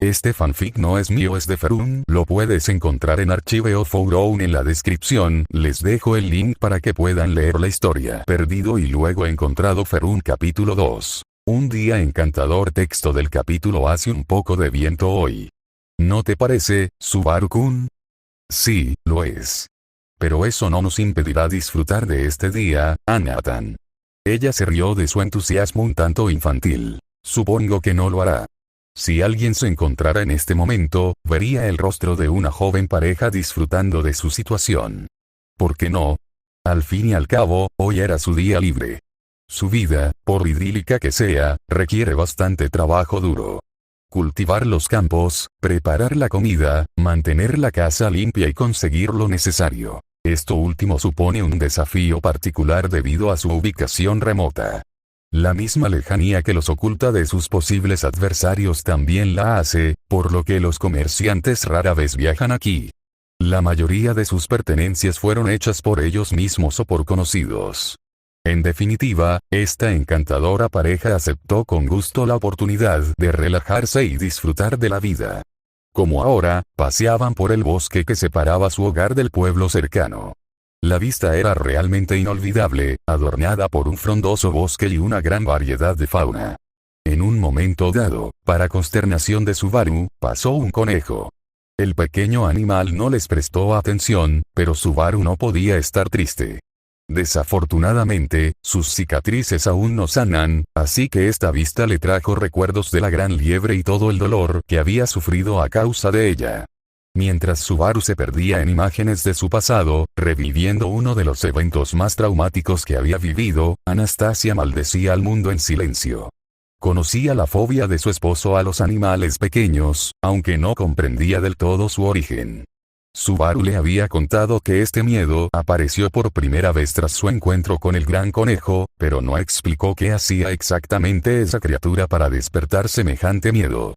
Este fanfic no es mío, es de Ferun. Lo puedes encontrar en Archiveo Forum en la descripción. Les dejo el link para que puedan leer la historia. Perdido y luego encontrado Ferun capítulo 2. Un día encantador. Texto del capítulo. Hace un poco de viento hoy. ¿No te parece, Subaru-kun? Sí, lo es. Pero eso no nos impedirá disfrutar de este día, Anatan. Ella se rió de su entusiasmo un tanto infantil. Supongo que no lo hará. Si alguien se encontrara en este momento, vería el rostro de una joven pareja disfrutando de su situación. ¿Por qué no? Al fin y al cabo, hoy era su día libre. Su vida, por idílica que sea, requiere bastante trabajo duro. Cultivar los campos, preparar la comida, mantener la casa limpia y conseguir lo necesario. Esto último supone un desafío particular debido a su ubicación remota. La misma lejanía que los oculta de sus posibles adversarios también la hace, por lo que los comerciantes rara vez viajan aquí. La mayoría de sus pertenencias fueron hechas por ellos mismos o por conocidos. En definitiva, esta encantadora pareja aceptó con gusto la oportunidad de relajarse y disfrutar de la vida. Como ahora, paseaban por el bosque que separaba su hogar del pueblo cercano. La vista era realmente inolvidable, adornada por un frondoso bosque y una gran variedad de fauna. En un momento dado, para consternación de Subaru, pasó un conejo. El pequeño animal no les prestó atención, pero Subaru no podía estar triste. Desafortunadamente, sus cicatrices aún no sanan, así que esta vista le trajo recuerdos de la gran liebre y todo el dolor que había sufrido a causa de ella. Mientras Subaru se perdía en imágenes de su pasado, reviviendo uno de los eventos más traumáticos que había vivido, Anastasia maldecía al mundo en silencio. Conocía la fobia de su esposo a los animales pequeños, aunque no comprendía del todo su origen. Subaru le había contado que este miedo apareció por primera vez tras su encuentro con el gran conejo, pero no explicó qué hacía exactamente esa criatura para despertar semejante miedo.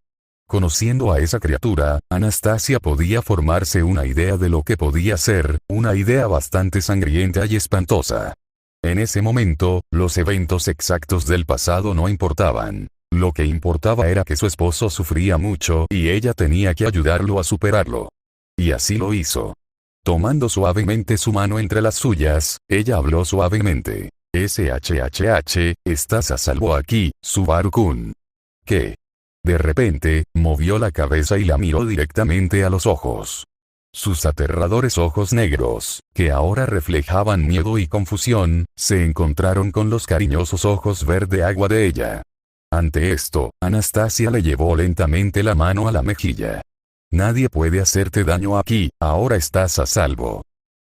Conociendo a esa criatura, Anastasia podía formarse una idea de lo que podía ser, una idea bastante sangrienta y espantosa. En ese momento, los eventos exactos del pasado no importaban. Lo que importaba era que su esposo sufría mucho y ella tenía que ayudarlo a superarlo. Y así lo hizo. Tomando suavemente su mano entre las suyas, ella habló suavemente. SHHH, estás a salvo aquí, Subaru-kun. ¿Qué? De repente, movió la cabeza y la miró directamente a los ojos. Sus aterradores ojos negros, que ahora reflejaban miedo y confusión, se encontraron con los cariñosos ojos verde agua de ella. Ante esto, Anastasia le llevó lentamente la mano a la mejilla. Nadie puede hacerte daño aquí, ahora estás a salvo.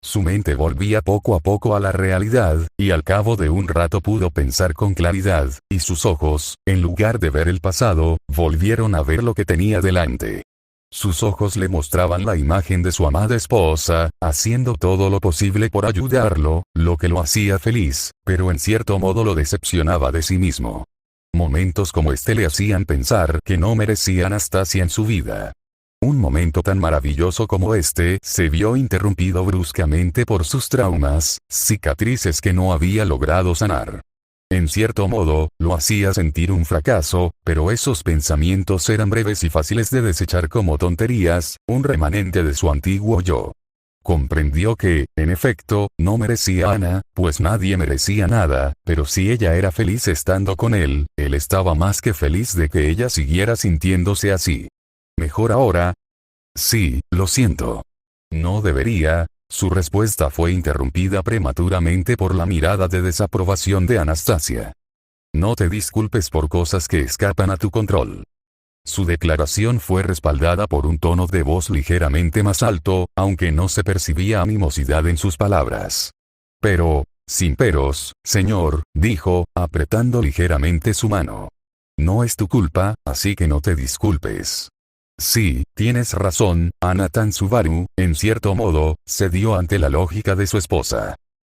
Su mente volvía poco a poco a la realidad, y al cabo de un rato pudo pensar con claridad, y sus ojos, en lugar de ver el pasado, volvieron a ver lo que tenía delante. Sus ojos le mostraban la imagen de su amada esposa, haciendo todo lo posible por ayudarlo, lo que lo hacía feliz, pero en cierto modo lo decepcionaba de sí mismo. Momentos como este le hacían pensar que no merecía Anastasia en su vida. Un momento tan maravilloso como este se vio interrumpido bruscamente por sus traumas, cicatrices que no había logrado sanar. En cierto modo, lo hacía sentir un fracaso, pero esos pensamientos eran breves y fáciles de desechar como tonterías, un remanente de su antiguo yo. Comprendió que, en efecto, no merecía a Ana, pues nadie merecía nada, pero si ella era feliz estando con él estaba más que feliz de que ella siguiera sintiéndose así. ¿Mejor ahora? Sí, lo siento. No debería. Su respuesta fue interrumpida prematuramente por la mirada de desaprobación de Anastasia. No te disculpes por cosas que escapan a tu control. Su declaración fue respaldada por un tono de voz ligeramente más alto, aunque no se percibía animosidad en sus palabras. Pero, sin peros, señor, dijo, apretando ligeramente su mano. No es tu culpa, así que no te disculpes. Sí, tienes razón, Anatan. Subaru, en cierto modo, cedió ante la lógica de su esposa.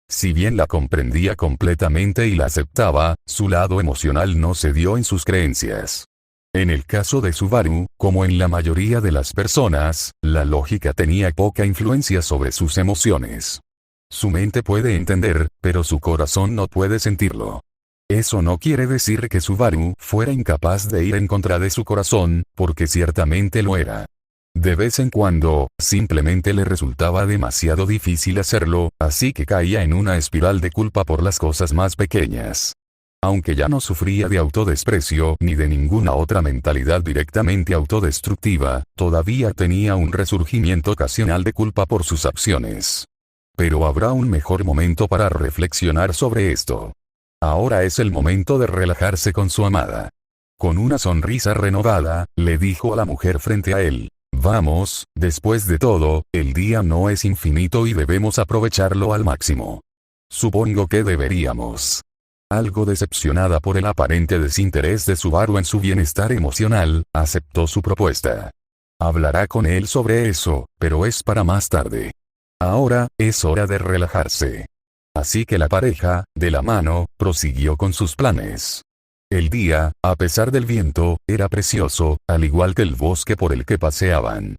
Si bien la comprendía completamente y la aceptaba, su lado emocional no cedió en sus creencias. En el caso de Subaru, como en la mayoría de las personas, la lógica tenía poca influencia sobre sus emociones. Su mente puede entender, pero su corazón no puede sentirlo. Eso no quiere decir que Subaru fuera incapaz de ir en contra de su corazón, porque ciertamente lo era. De vez en cuando, simplemente le resultaba demasiado difícil hacerlo, así que caía en una espiral de culpa por las cosas más pequeñas. Aunque ya no sufría de autodesprecio ni de ninguna otra mentalidad directamente autodestructiva, todavía tenía un resurgimiento ocasional de culpa por sus acciones. Pero habrá un mejor momento para reflexionar sobre esto. Ahora es el momento de relajarse con su amada. Con una sonrisa renovada, le dijo a la mujer frente a él. Vamos, después de todo, el día no es infinito y debemos aprovecharlo al máximo. Supongo que deberíamos. Algo decepcionada por el aparente desinterés de Subaru en su bienestar emocional, aceptó su propuesta. Hablará con él sobre eso, pero es para más tarde. Ahora, es hora de relajarse. Así que la pareja, de la mano, prosiguió con sus planes. El día, a pesar del viento, era precioso, al igual que el bosque por el que paseaban.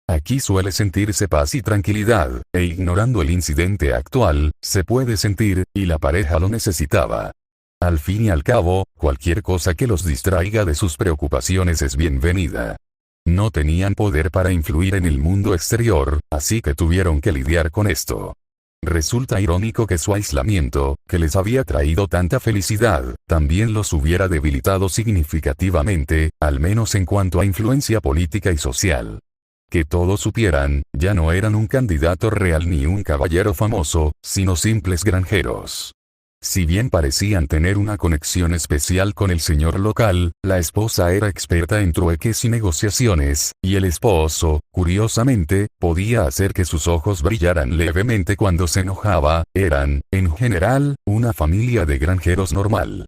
Aquí suele sentirse paz y tranquilidad, e ignorando el incidente actual, se puede sentir, y la pareja lo necesitaba. Al fin y al cabo, cualquier cosa que los distraiga de sus preocupaciones es bienvenida. No tenían poder para influir en el mundo exterior, así que tuvieron que lidiar con esto. Resulta irónico que su aislamiento, que les había traído tanta felicidad, también los hubiera debilitado significativamente, al menos en cuanto a influencia política y social. Que todos supieran, ya no eran un candidato real ni un caballero famoso, sino simples granjeros. Si bien parecían tener una conexión especial con el señor local, la esposa era experta en trueques y negociaciones, y el esposo, curiosamente, podía hacer que sus ojos brillaran levemente cuando se enojaba. Eran, en general, una familia de granjeros normal.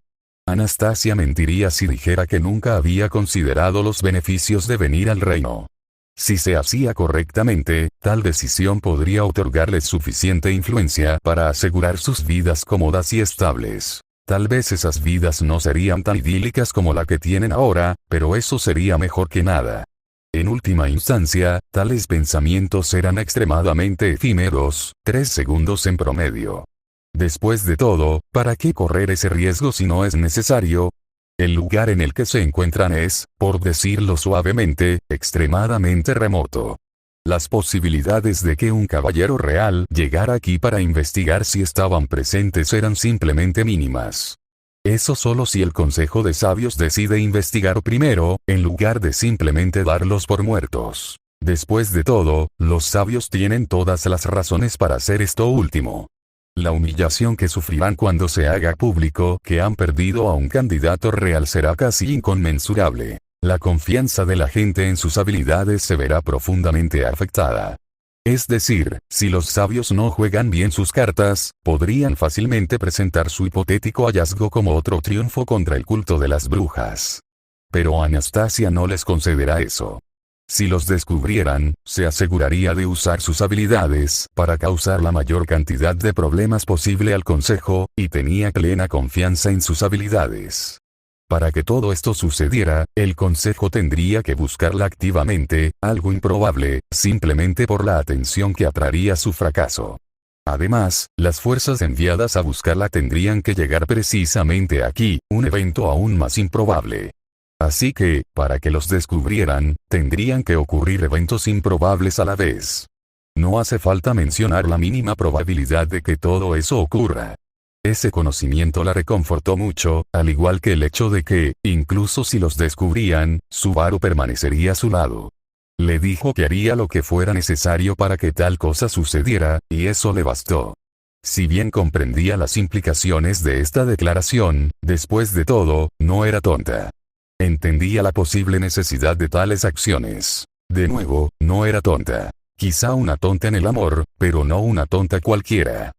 Anastasia mentiría si dijera que nunca había considerado los beneficios de venir al reino. Si se hacía correctamente, tal decisión podría otorgarles suficiente influencia para asegurar sus vidas cómodas y estables. Tal vez esas vidas no serían tan idílicas como la que tienen ahora, pero eso sería mejor que nada. En última instancia, tales pensamientos eran extremadamente efímeros, 3 segundos en promedio. Después de todo, ¿para qué correr ese riesgo si no es necesario? El lugar en el que se encuentran es, por decirlo suavemente, extremadamente remoto. Las posibilidades de que un caballero real llegara aquí para investigar si estaban presentes eran simplemente mínimas. Eso solo si el Consejo de Sabios decide investigar primero, en lugar de simplemente darlos por muertos. Después de todo, los sabios tienen todas las razones para hacer esto último. La humillación que sufrirán cuando se haga público que han perdido a un candidato real será casi inconmensurable. La confianza de la gente en sus habilidades se verá profundamente afectada. Es decir, si los sabios no juegan bien sus cartas, podrían fácilmente presentar su hipotético hallazgo como otro triunfo contra el culto de las brujas. Pero Anastasia no les concederá eso. Si los descubrieran, se aseguraría de usar sus habilidades para causar la mayor cantidad de problemas posible al consejo, y tenía plena confianza en sus habilidades. Para que todo esto sucediera, el consejo tendría que buscarla activamente, algo improbable, simplemente por la atención que atraería su fracaso. Además, las fuerzas enviadas a buscarla tendrían que llegar precisamente aquí, un evento aún más improbable. Así que, para que los descubrieran, tendrían que ocurrir eventos improbables a la vez. No hace falta mencionar la mínima probabilidad de que todo eso ocurra. Ese conocimiento la reconfortó mucho, al igual que el hecho de que, incluso si los descubrían, Subaru permanecería a su lado. Le dijo que haría lo que fuera necesario para que tal cosa sucediera, y eso le bastó. Si bien comprendía las implicaciones de esta declaración, después de todo, no era tonta. Entendía la posible necesidad de tales acciones. De nuevo, no era tonta. Quizá una tonta en el amor, pero no una tonta cualquiera.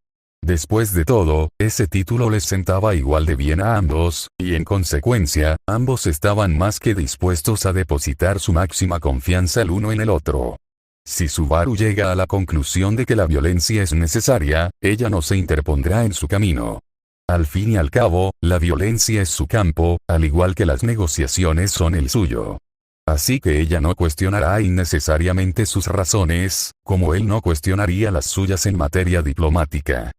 Después de todo, ese título les sentaba igual de bien a ambos, y en consecuencia, ambos estaban más que dispuestos a depositar su máxima confianza el uno en el otro. Si Subaru llega a la conclusión de que la violencia es necesaria, ella no se interpondrá en su camino. Al fin y al cabo, la violencia es su campo, al igual que las negociaciones son el suyo. Así que ella no cuestionará innecesariamente sus razones, como él no cuestionaría las suyas en materia diplomática.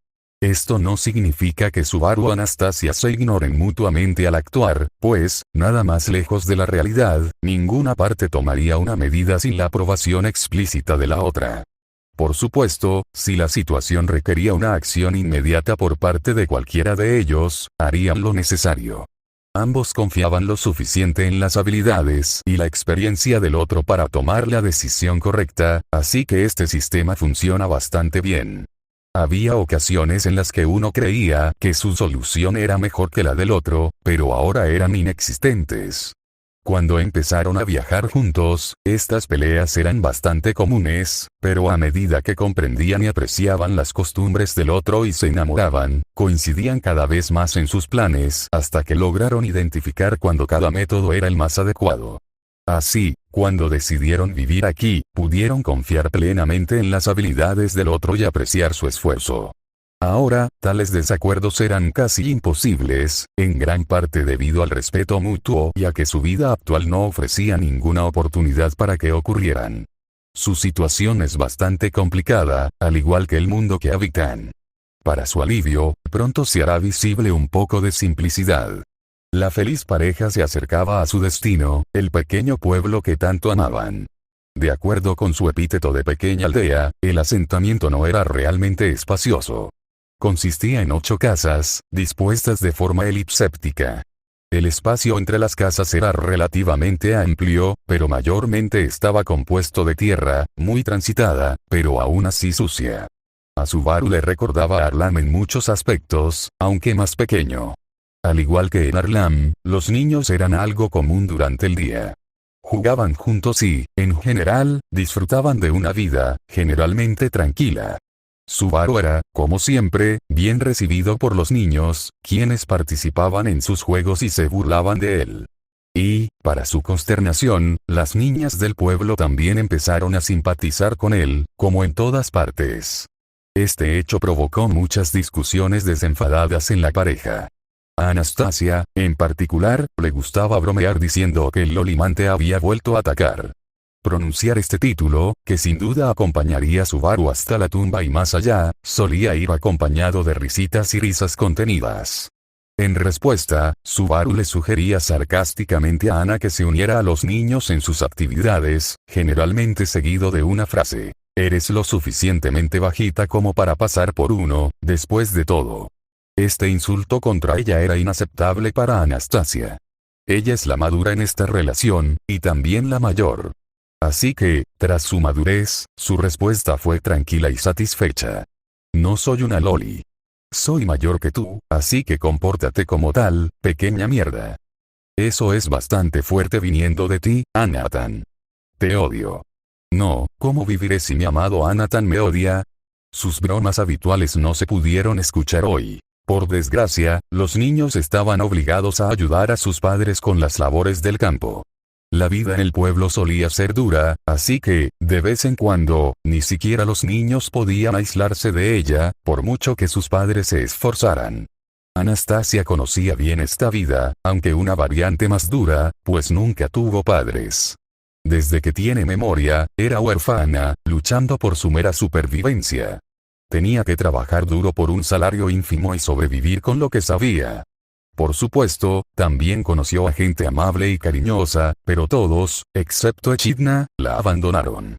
Esto no significa que Subaru y Anastasia se ignoren mutuamente al actuar, pues, nada más lejos de la realidad, ninguna parte tomaría una medida sin la aprobación explícita de la otra. Por supuesto, si la situación requería una acción inmediata por parte de cualquiera de ellos, harían lo necesario. Ambos confiaban lo suficiente en las habilidades y la experiencia del otro para tomar la decisión correcta, así que este sistema funciona bastante bien. Había ocasiones en las que uno creía que su solución era mejor que la del otro, pero ahora eran inexistentes. Cuando empezaron a viajar juntos, estas peleas eran bastante comunes, pero a medida que comprendían y apreciaban las costumbres del otro y se enamoraban, coincidían cada vez más en sus planes hasta que lograron identificar cuando cada método era el más adecuado. Así, cuando decidieron vivir aquí, pudieron confiar plenamente en las habilidades del otro y apreciar su esfuerzo. Ahora, tales desacuerdos eran casi imposibles, en gran parte debido al respeto mutuo y a que su vida actual no ofrecía ninguna oportunidad para que ocurrieran. Su situación es bastante complicada, al igual que el mundo que habitan. Para su alivio, pronto se hará visible un poco de simplicidad. La feliz pareja se acercaba a su destino, el pequeño pueblo que tanto amaban. De acuerdo con su epíteto de pequeña aldea, el asentamiento no era realmente espacioso. Consistía en 8 casas, dispuestas de forma elipséptica. El espacio entre las casas era relativamente amplio, pero mayormente estaba compuesto de tierra, muy transitada, pero aún así sucia. A Subaru le recordaba a Arlam en muchos aspectos, aunque más pequeño. Al igual que en Arlam, los niños eran algo común durante el día. Jugaban juntos y, en general, disfrutaban de una vida, generalmente tranquila. Subaru era, como siempre, bien recibido por los niños, quienes participaban en sus juegos y se burlaban de él. Y, para su consternación, las niñas del pueblo también empezaron a simpatizar con él, como en todas partes. Este hecho provocó muchas discusiones desenfadadas en la pareja. A Anastasia, en particular, le gustaba bromear diciendo que el Lolimante había vuelto a atacar. Pronunciar este título, que sin duda acompañaría a Subaru hasta la tumba y más allá, solía ir acompañado de risitas y risas contenidas. En respuesta, Subaru le sugería sarcásticamente a Ana que se uniera a los niños en sus actividades, generalmente seguido de una frase: «Eres lo suficientemente bajita como para pasar por uno, después de todo». Este insulto contra ella era inaceptable para Anastasia. Ella es la madura en esta relación, y también la mayor. Así que, tras su madurez, su respuesta fue tranquila y satisfecha. «No soy una loli. Soy mayor que tú, así que compórtate como tal, pequeña mierda». Eso es bastante fuerte viniendo de ti, Anathan. Te odio. No, ¿cómo viviré si mi amado Anathan me odia? Sus bromas habituales no se pudieron escuchar hoy. Por desgracia, los niños estaban obligados a ayudar a sus padres con las labores del campo. La vida en el pueblo solía ser dura, así que, de vez en cuando, ni siquiera los niños podían aislarse de ella, por mucho que sus padres se esforzaran. Anastasia conocía bien esta vida, aunque una variante más dura, pues nunca tuvo padres. Desde que tiene memoria, era huérfana, luchando por su mera supervivencia. Tenía que trabajar duro por un salario ínfimo y sobrevivir con lo que sabía. Por supuesto, también conoció a gente amable y cariñosa, pero todos, excepto Echidna, la abandonaron.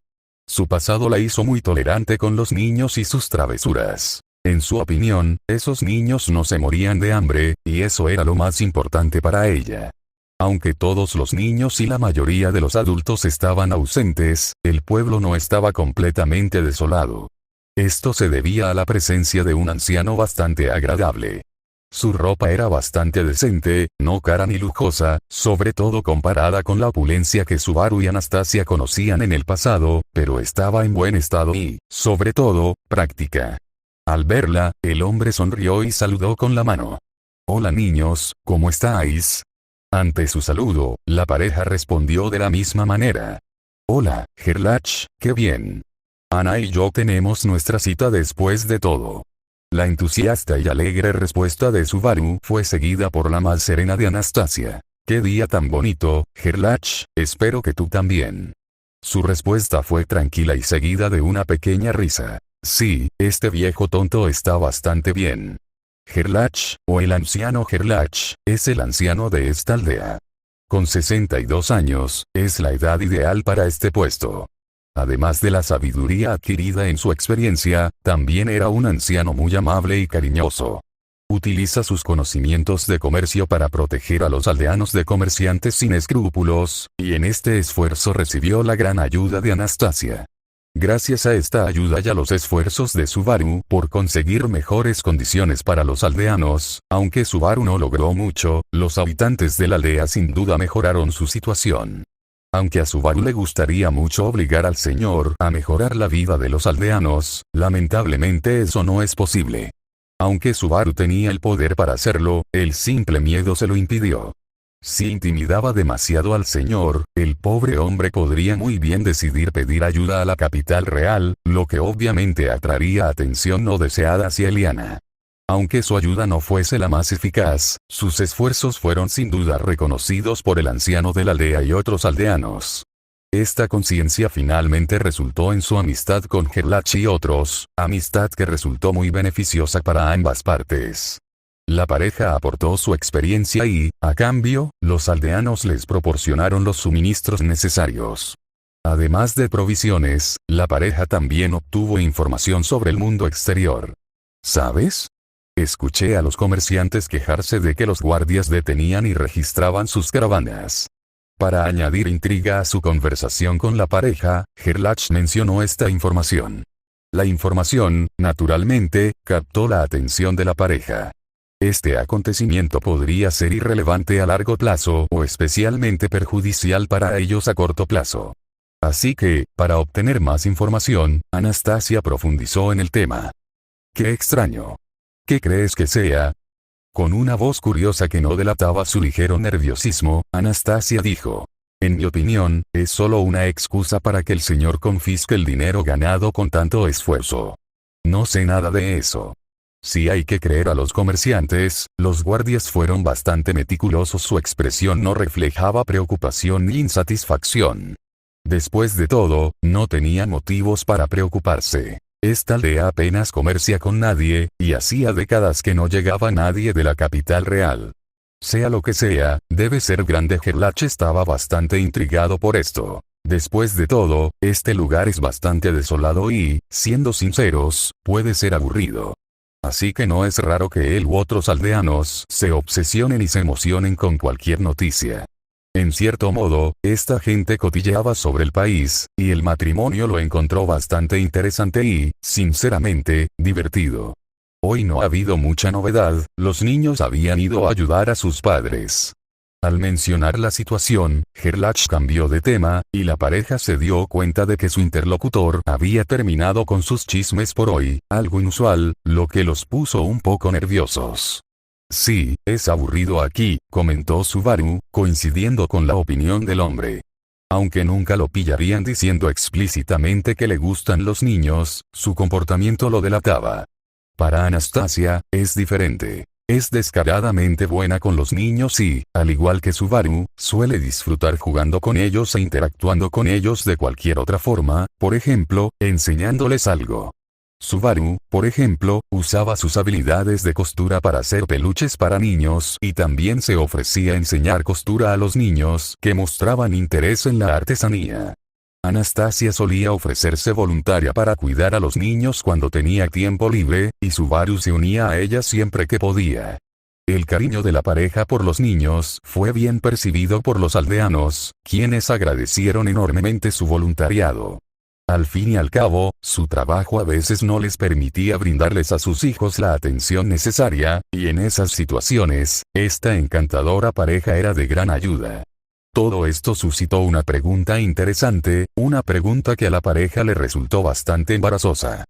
Su pasado la hizo muy tolerante con los niños y sus travesuras. En su opinión, esos niños no se morían de hambre, y eso era lo más importante para ella. Aunque todos los niños y la mayoría de los adultos estaban ausentes, el pueblo no estaba completamente desolado. Esto se debía a la presencia de un anciano bastante agradable. Su ropa era bastante decente, no cara ni lujosa, sobre todo comparada con la opulencia que Subaru y Anastasia conocían en el pasado, pero estaba en buen estado y, sobre todo, práctica. Al verla, el hombre sonrió y saludó con la mano. «Hola niños, ¿cómo estáis?». Ante su saludo, la pareja respondió de la misma manera. «Hola, Gerlach, qué bien. Ana y yo tenemos nuestra cita después de todo». La entusiasta y alegre respuesta de Subaru fue seguida por la más serena de Anastasia. «Qué día tan bonito, Gerlach, espero que tú también». Su respuesta fue tranquila y seguida de una pequeña risa. Sí, este viejo tonto está bastante bien. Gerlach, o el anciano Gerlach, es el anciano de esta aldea. Con 62 años, es la edad ideal para este puesto. Además de la sabiduría adquirida en su experiencia, también era un anciano muy amable y cariñoso. Utiliza sus conocimientos de comercio para proteger a los aldeanos de comerciantes sin escrúpulos, y en este esfuerzo recibió la gran ayuda de Anastasia. Gracias a esta ayuda y a los esfuerzos de Subaru por conseguir mejores condiciones para los aldeanos, aunque Subaru no logró mucho, los habitantes de la aldea sin duda mejoraron su situación. Aunque a Subaru le gustaría mucho obligar al señor a mejorar la vida de los aldeanos, lamentablemente eso no es posible. Aunque Subaru tenía el poder para hacerlo, el simple miedo se lo impidió. Si intimidaba demasiado al señor, el pobre hombre podría muy bien decidir pedir ayuda a la capital real, lo que obviamente atraería atención no deseada hacia Eliana. Aunque su ayuda no fuese la más eficaz, sus esfuerzos fueron sin duda reconocidos por el anciano de la aldea y otros aldeanos. Esta conciencia finalmente resultó en su amistad con Gerlach y otros, amistad que resultó muy beneficiosa para ambas partes. La pareja aportó su experiencia y, a cambio, los aldeanos les proporcionaron los suministros necesarios. Además de provisiones, la pareja también obtuvo información sobre el mundo exterior. ¿Sabes? Escuché a los comerciantes quejarse de que los guardias detenían y registraban sus caravanas. Para añadir intriga a su conversación con la pareja, Gerlach mencionó esta información. La información, naturalmente, captó la atención de la pareja. Este acontecimiento podría ser irrelevante a largo plazo o especialmente perjudicial para ellos a corto plazo. Así que, para obtener más información, Anastasia profundizó en el tema. ¡Qué extraño! ¿Qué crees que sea? Con una voz curiosa que no delataba su ligero nerviosismo, Anastasia dijo. En mi opinión, es solo una excusa para que el señor confisque el dinero ganado con tanto esfuerzo. No sé nada de eso. Si hay que creer a los comerciantes, los guardias fueron bastante meticulosos. Su expresión no reflejaba preocupación ni insatisfacción. Después de todo, no tenía motivos para preocuparse. Esta aldea apenas comercia con nadie, y hacía décadas que no llegaba nadie de la capital real. Sea lo que sea, debe ser grande. Gerlach estaba bastante intrigado por esto. Después de todo, este lugar es bastante desolado y, siendo sinceros, puede ser aburrido. Así que no es raro que él u otros aldeanos se obsesionen y se emocionen con cualquier noticia. En cierto modo, esta gente cotilleaba sobre el país, y el matrimonio lo encontró bastante interesante y, sinceramente, divertido. Hoy no ha habido mucha novedad, los niños habían ido a ayudar a sus padres. Al mencionar la situación, Gerlach cambió de tema, y la pareja se dio cuenta de que su interlocutor había terminado con sus chismes por hoy, algo inusual, lo que los puso un poco nerviosos. Sí, es aburrido aquí, comentó Subaru, coincidiendo con la opinión del hombre. Aunque nunca lo pillarían diciendo explícitamente que le gustan los niños, su comportamiento lo delataba. Para Anastasia, es diferente. Es descaradamente buena con los niños y, al igual que Subaru, suele disfrutar jugando con ellos e interactuando con ellos de cualquier otra forma, por ejemplo, enseñándoles algo. Subaru, por ejemplo, usaba sus habilidades de costura para hacer peluches para niños y también se ofrecía a enseñar costura a los niños que mostraban interés en la artesanía. Anastasia solía ofrecerse voluntaria para cuidar a los niños cuando tenía tiempo libre, y Subaru se unía a ella siempre que podía. El cariño de la pareja por los niños fue bien percibido por los aldeanos, quienes agradecieron enormemente su voluntariado. Al fin y al cabo, su trabajo a veces no les permitía brindarles a sus hijos la atención necesaria, y en esas situaciones, esta encantadora pareja era de gran ayuda. Todo esto suscitó una pregunta interesante, una pregunta que a la pareja le resultó bastante embarazosa.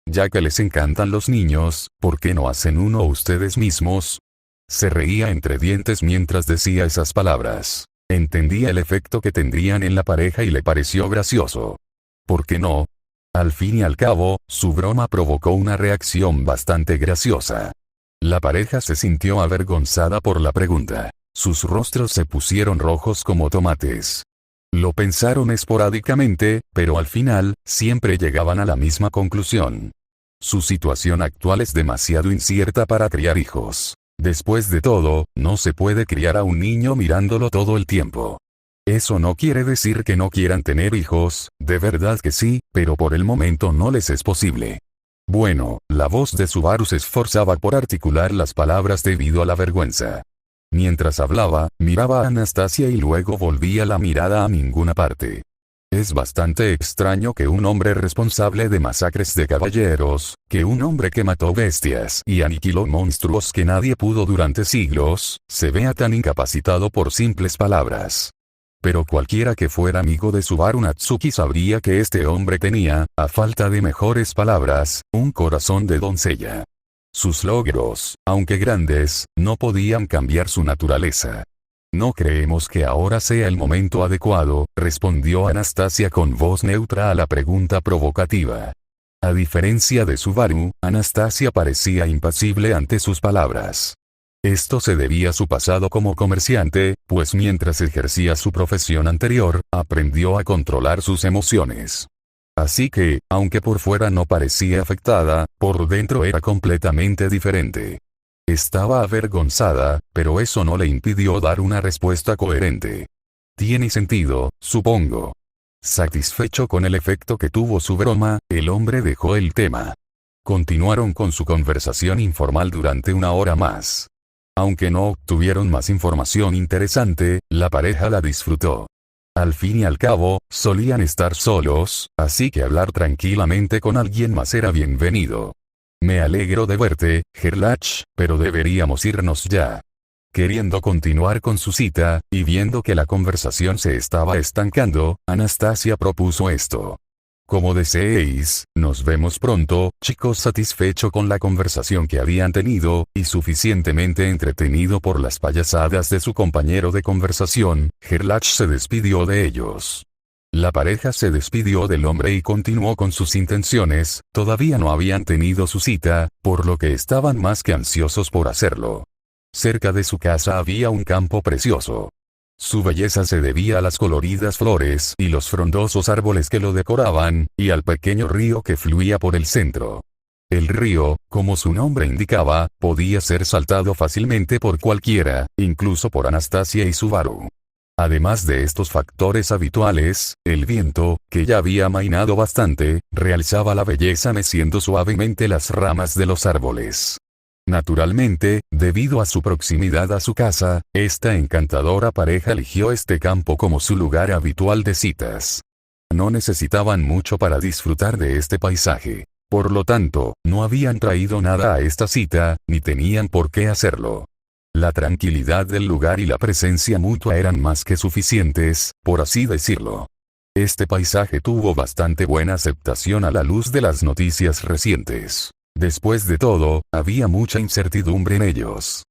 Ya que les encantan los niños, ¿por qué no hacen uno ustedes mismos? Se reía entre dientes mientras decía esas palabras. Entendía el efecto que tendrían en la pareja y le pareció gracioso. ¿Por qué no? Al fin y al cabo, su broma provocó una reacción bastante graciosa. La pareja se sintió avergonzada por la pregunta. Sus rostros se pusieron rojos como tomates. Lo pensaron esporádicamente, pero al final, siempre llegaban a la misma conclusión. Su situación actual es demasiado incierta para criar hijos. Después de todo, no se puede criar a un niño mirándolo todo el tiempo. Eso no quiere decir que no quieran tener hijos, de verdad que sí, pero por el momento no les es posible. Bueno, la voz de Subaru se esforzaba por articular las palabras debido a la vergüenza. Mientras hablaba, miraba a Anastasia y luego volvía la mirada a ninguna parte. Es bastante extraño que un hombre responsable de masacres de caballeros, que un hombre que mató bestias y aniquiló monstruos que nadie pudo durante siglos, se vea tan incapacitado por simples palabras. Pero cualquiera que fuera amigo de Subaru Natsuki sabría que este hombre tenía, a falta de mejores palabras, un corazón de doncella. Sus logros, aunque grandes, no podían cambiar su naturaleza. No creemos que ahora sea el momento adecuado, respondió Anastasia con voz neutra a la pregunta provocativa. A diferencia de Subaru, Anastasia parecía impasible ante sus palabras. Esto se debía a su pasado como comerciante, pues mientras ejercía su profesión anterior, aprendió a controlar sus emociones. Así que, aunque por fuera no parecía afectada, por dentro era completamente diferente. Estaba avergonzada, pero eso no le impidió dar una respuesta coherente. Tiene sentido, supongo. Satisfecho con el efecto que tuvo su broma, el hombre dejó el tema. Continuaron con su conversación informal durante una hora más. Aunque no obtuvieron más información interesante, la pareja la disfrutó. Al fin y al cabo, solían estar solos, así que hablar tranquilamente con alguien más era bienvenido. Me alegro de verte, Gerlach, pero deberíamos irnos ya. Queriendo continuar con su cita, y viendo que la conversación se estaba estancando, Anastasia propuso esto. Como deseéis, nos vemos pronto, chicos. Satisfecho con la conversación que habían tenido, y suficientemente entretenido por las payasadas de su compañero de conversación, Gerlach se despidió de ellos. La pareja se despidió del hombre y continuó con sus intenciones, todavía no habían tenido su cita, por lo que estaban más que ansiosos por hacerlo. Cerca de su casa había un campo precioso. Su belleza se debía a las coloridas flores y los frondosos árboles que lo decoraban, y al pequeño río que fluía por el centro. El río, como su nombre indicaba, podía ser saltado fácilmente por cualquiera, incluso por Anastasia y Subaru. Además de estos factores habituales, el viento, que ya había amainado bastante, realzaba la belleza meciendo suavemente las ramas de los árboles. Naturalmente, debido a su proximidad a su casa, esta encantadora pareja eligió este campo como su lugar habitual de citas. No necesitaban mucho para disfrutar de este paisaje. Por lo tanto, no habían traído nada a esta cita, ni tenían por qué hacerlo. La tranquilidad del lugar y la presencia mutua eran más que suficientes, por así decirlo. Este paisaje tuvo bastante buena aceptación a la luz de las noticias recientes. Después de todo, había mucha incertidumbre en ellos.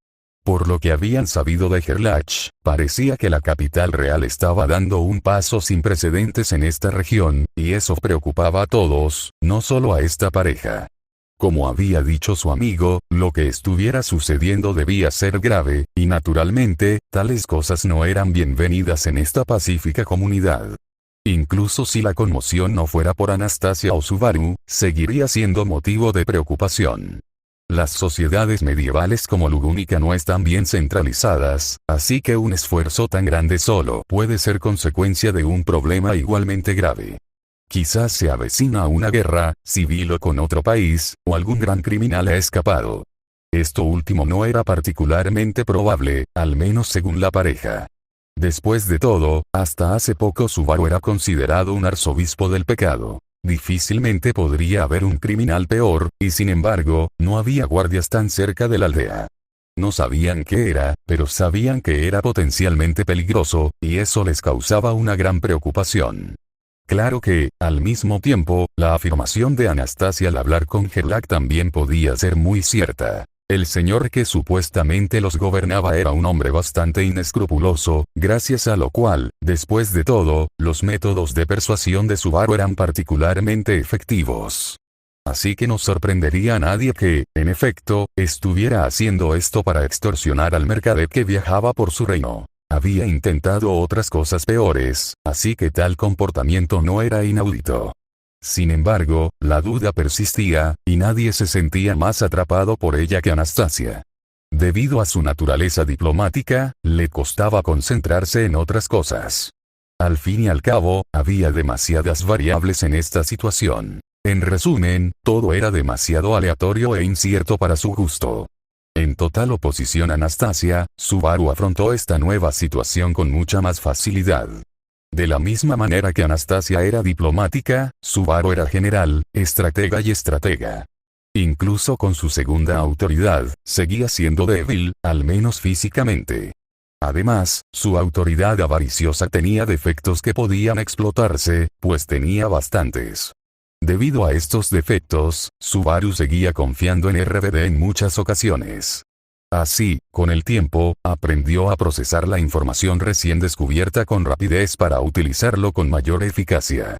Por lo que habían sabido de Gerlach, parecía que la capital real estaba dando un paso sin precedentes en esta región, y eso preocupaba a todos, no solo a esta pareja. Como había dicho su amigo, lo que estuviera sucediendo debía ser grave, y naturalmente, tales cosas no eran bienvenidas en esta pacífica comunidad. Incluso si la conmoción no fuera por Anastasia o Subaru, seguiría siendo motivo de preocupación. Las sociedades medievales como Lugúnica no están bien centralizadas, así que un esfuerzo tan grande solo puede ser consecuencia de un problema igualmente grave. Quizás se avecina una guerra civil o con otro país, o algún gran criminal ha escapado. Esto último no era particularmente probable, al menos según la pareja. Después de todo, hasta hace poco Subaru era considerado un arzobispo del pecado. Difícilmente podría haber un criminal peor, y sin embargo, no había guardias tan cerca de la aldea. No sabían qué era, pero sabían que era potencialmente peligroso, y eso les causaba una gran preocupación. Claro que, al mismo tiempo, la afirmación de Anastasia al hablar con Gerlach también podía ser muy cierta. El señor que supuestamente los gobernaba era un hombre bastante inescrupuloso, gracias a lo cual, después de todo, los métodos de persuasión de Subaru eran particularmente efectivos. Así que no sorprendería a nadie que, en efecto, estuviera haciendo esto para extorsionar al mercader que viajaba por su reino. Había intentado otras cosas peores, así que tal comportamiento no era inaudito. Sin embargo, la duda persistía, y nadie se sentía más atrapado por ella que Anastasia. Debido a su naturaleza diplomática, le costaba concentrarse en otras cosas. Al fin y al cabo, había demasiadas variables en esta situación. En resumen, todo era demasiado aleatorio e incierto para su gusto. En total oposición a Anastasia, Subaru afrontó esta nueva situación con mucha más facilidad. De la misma manera que Anastasia era diplomática, Subaru era general, estratega y estratega. Incluso con su segunda autoridad, seguía siendo débil, al menos físicamente. Además, su autoridad avariciosa tenía defectos que podían explotarse, pues tenía bastantes. Debido a estos defectos, Subaru seguía confiando en RBD en muchas ocasiones. Así, con el tiempo, aprendió a procesar la información recién descubierta con rapidez para utilizarlo con mayor eficacia.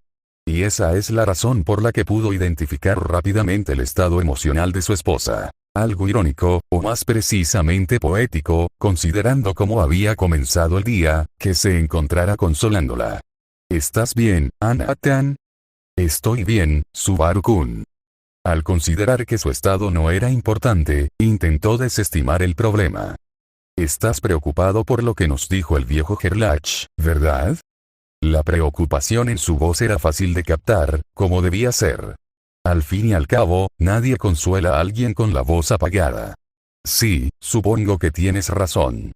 Y esa es la razón por la que pudo identificar rápidamente el estado emocional de su esposa. Algo irónico, o más precisamente poético, considerando cómo había comenzado el día, que se encontrara consolándola. ¿Estás bien, Anatan? Estoy bien, Subaru-kun. Al considerar que su estado no era importante, intentó desestimar el problema. Estás preocupado por lo que nos dijo el viejo Gerlach, ¿verdad? La preocupación en su voz era fácil de captar, como debía ser. Al fin y al cabo, nadie consuela a alguien con la voz apagada. Sí, supongo que tienes razón.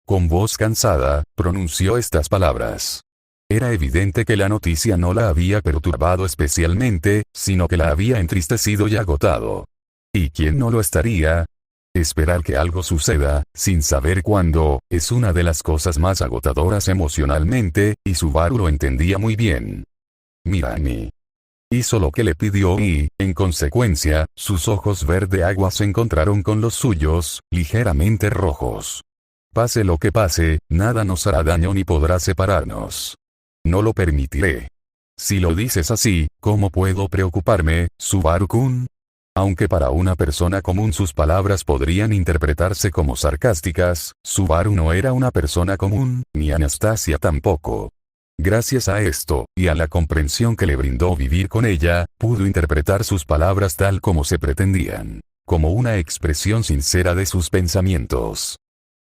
Con voz cansada, pronunció estas palabras. Era evidente que la noticia no la había perturbado especialmente, sino que la había entristecido y agotado. ¿Y quién no lo estaría? Esperar que algo suceda, sin saber cuándo, es una de las cosas más agotadoras emocionalmente, y Subaru lo entendía muy bien. Mirani. Hizo lo que le pidió y, en consecuencia, sus ojos verde agua se encontraron con los suyos, ligeramente rojos. Pase lo que pase, nada nos hará daño ni podrá separarnos. No lo permitiré. Si lo dices así, ¿cómo puedo preocuparme, Subaru-kun? Aunque para una persona común sus palabras podrían interpretarse como sarcásticas, Subaru no era una persona común, ni Anastasia tampoco. Gracias a esto, y a la comprensión que le brindó vivir con ella, pudo interpretar sus palabras tal como se pretendían, como una expresión sincera de sus pensamientos.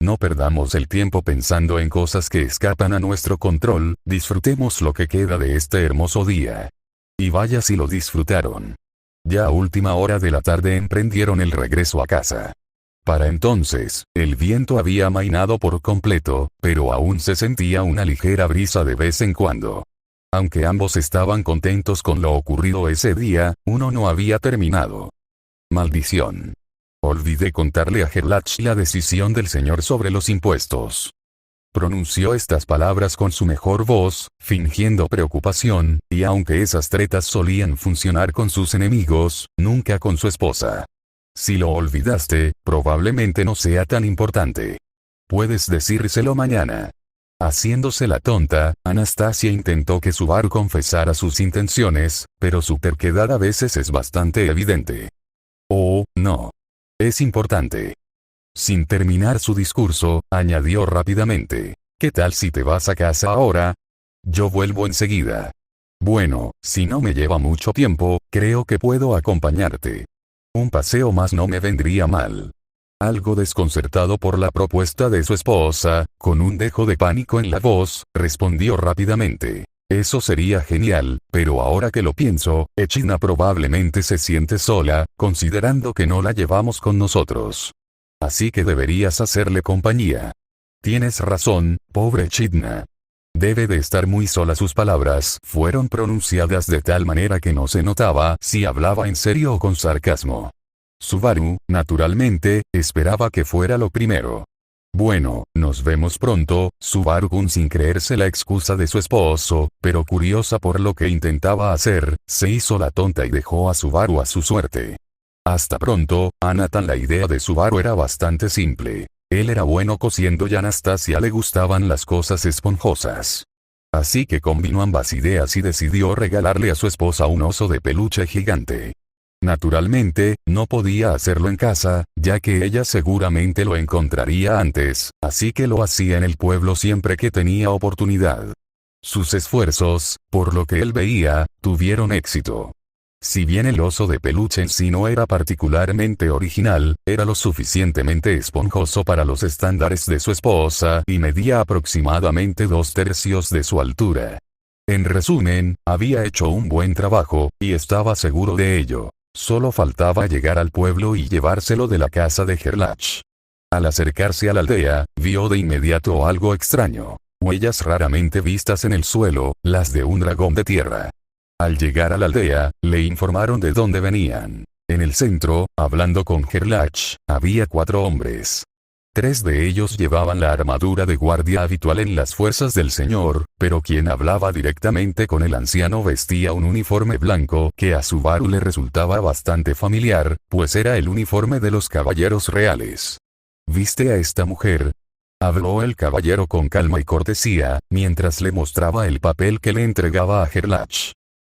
No perdamos el tiempo pensando en cosas que escapan a nuestro control, disfrutemos lo que queda de este hermoso día. Y vaya si lo disfrutaron. Ya a última hora de la tarde emprendieron el regreso a casa. Para entonces, el viento había amainado por completo, pero aún se sentía una ligera brisa de vez en cuando. Aunque ambos estaban contentos con lo ocurrido ese día, uno no había terminado. Maldición. Olvidé contarle a Gerlach la decisión del señor sobre los impuestos. Pronunció estas palabras con su mejor voz, fingiendo preocupación, y aunque esas tretas solían funcionar con sus enemigos, nunca con su esposa. Si lo olvidaste, probablemente no sea tan importante. Puedes decírselo mañana. Haciéndose la tonta, Anastasia intentó que Subaru confesara sus intenciones, pero su terquedad a veces es bastante evidente. Oh, no. Es importante. Sin terminar su discurso, añadió rápidamente. ¿Qué tal si te vas a casa ahora? Yo vuelvo enseguida. Bueno, si no me lleva mucho tiempo, creo que puedo acompañarte. Un paseo más no me vendría mal. Algo desconcertado por la propuesta de su esposa, con un dejo de pánico en la voz, respondió rápidamente. Eso sería genial, pero ahora que lo pienso, Echidna probablemente se siente sola, considerando que no la llevamos con nosotros. Así que deberías hacerle compañía. Tienes razón, pobre Echidna. Debe de estar muy sola. Sus palabras fueron pronunciadas de tal manera que no se notaba si hablaba en serio o con sarcasmo. Subaru, naturalmente, esperaba que fuera lo primero. Bueno, nos vemos pronto, Subaru-kun, sin creerse la excusa de su esposo, pero curiosa por lo que intentaba hacer, se hizo la tonta y dejó a Subaru a su suerte. Hasta pronto, Anatan. La idea de Subaru era bastante simple. Él era bueno cosiendo y a Anastasia le gustaban las cosas esponjosas. Así que combinó ambas ideas y decidió regalarle a su esposa un oso de peluche gigante. Naturalmente, no podía hacerlo en casa, ya que ella seguramente lo encontraría antes, así que lo hacía en el pueblo siempre que tenía oportunidad. Sus esfuerzos, por lo que él veía, tuvieron éxito. Si bien el oso de peluche en sí no era particularmente original, era lo suficientemente esponjoso para los estándares de su esposa y medía aproximadamente 2/3 de su altura. En resumen, había hecho un buen trabajo, y estaba seguro de ello. Solo faltaba llegar al pueblo y llevárselo de la casa de Gerlach. Al acercarse a la aldea, vio de inmediato algo extraño. Huellas raramente vistas en el suelo, las de un dragón de tierra. Al llegar a la aldea, le informaron de dónde venían. En el centro, hablando con Gerlach, había 4 hombres. 3 de ellos llevaban la armadura de guardia habitual en las fuerzas del señor, pero quien hablaba directamente con el anciano vestía un uniforme blanco que a Subaru le resultaba bastante familiar, pues era el uniforme de los caballeros reales. ¿Viste a esta mujer?, habló el caballero con calma y cortesía, mientras le mostraba el papel que le entregaba a Gerlach.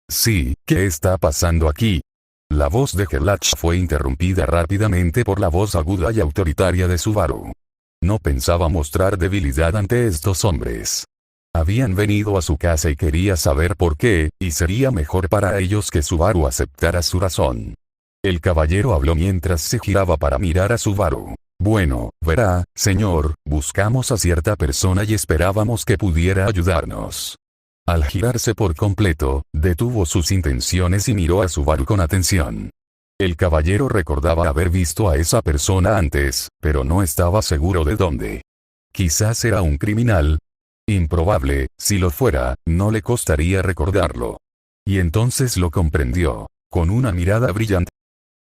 Sí, ¿qué está pasando aquí? La voz de Gerlach fue interrumpida rápidamente por la voz aguda y autoritaria de Subaru. No pensaba mostrar debilidad ante estos hombres. Habían venido a su casa y quería saber por qué, y sería mejor para ellos que Subaru aceptara su razón. El caballero habló mientras se giraba para mirar a Subaru. Bueno, verá, señor, buscamos a cierta persona y esperábamos que pudiera ayudarnos. Al girarse por completo, detuvo sus intenciones y miró a Subaru con atención. El caballero recordaba haber visto a esa persona antes, pero no estaba seguro de dónde. Quizás era un criminal. Improbable, si lo fuera, no le costaría recordarlo. Y entonces lo comprendió. Con una mirada brillante